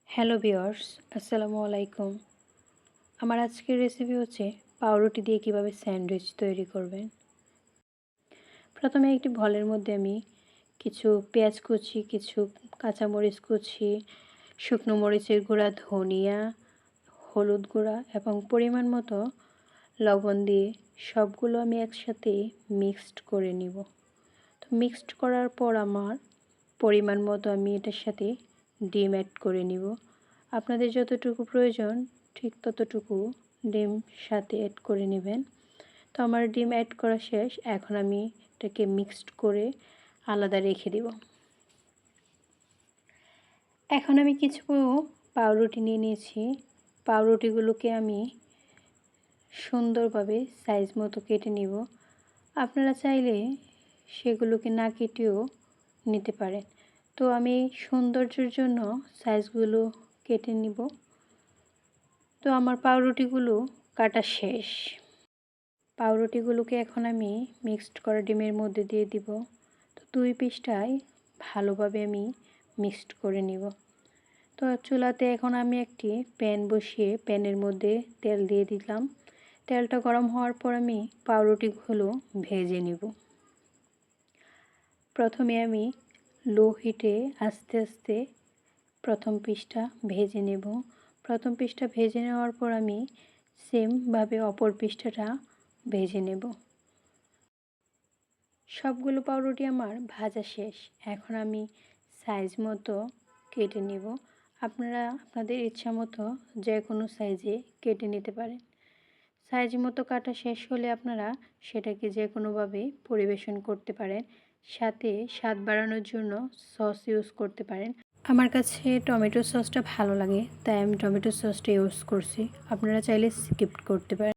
Hello viewers, আসসালামু আলাইকুম। আমার আজকের রেসিপি হচ্ছে পাউরুটি দিয়ে কিভাবে স্যান্ডউইচ তৈরি করবেন। প্রথমে একটি বলের মধ্যে আমি কিছু পেঁয়াজ কুচি, কিছু কাঁচামরিচ কুচি, শুকনো মরিচের গুঁড়া, ধনিয়া, হলুদ গুঁড়া এবং পরিমাণ মতো লবণ দিয়ে সবগুলো আমি একসাথে মিক্সড করে নিব। তো মিক্সড করার পর আমার পরিমাণ মতো আমি এটার সাথে ডিম অ্যাড করে নিব। আপনাদের যতটুকু প্রয়োজন ঠিক ততটুকু ডিম সাথে অ্যাড করে নেবেন। তো আমার ডিম অ্যাড করা শেষ। এখন আমি এটাকে মিক্সড করে আলাদা রেখে দিব। এখন আমি কিছু পাউরুটি নিয়ে নিয়েছি। পাউরুটিগুলোকে আমি সুন্দরভাবে সাইজ মতো কেটে নিব। আপনারা চাইলে সেগুলোকে না কেটেও নিতে পারেন। তো আমি সৌন্দর্যের জন্য সাইজগুলো কেটে নিব। তো আমার পাউরুটিগুলো কাটা শেষ। পাউরুটিগুলোকে এখন আমি মিক্সড করা ডিমের মধ্যে দিয়ে দিব। তো দুই পিসটাই ভালোভাবে আমি মিক্সড করে নিব। তো চুলাতে এখন আমি একটি প্যান বসিয়ে প্যানের মধ্যে তেল দিয়ে দিলাম। তেলটা গরম হওয়ার পর আমি পাউরুটিগুলো ভেজে নিব। প্রথমে আমি লো হিটে আস্তে আস্তে প্রথম পিসটা ভেজে নেব। প্রথম পিসটা ভেজে নেওয়ার পর আমি সেমভাবে অপর পিসটা ভেজে নেব। সবগুলো পাউরুটি আমার ভাজা শেষ। এখন আমি সাইজ মতো কেটে নেব। আপনারা আপনাদের ইচ্ছা মতো যে কোনো সাইজে কেটে নিতে পারেন। সাইজ মতো কাটা শেষ হলে আপনারা সেটাকে যে কোনোভাবে পরিবেশন করতে পারেন। সাথে স্বাদ বাড়ানোর জন্য সস ইউজ করতে পারেন। আমার কাছে টমেটো সসটা ভালো লাগে, তাই আমি টমেটো সসটা ইউজ করছি। আপনারা চাইলে স্কিপ করতে পারেন।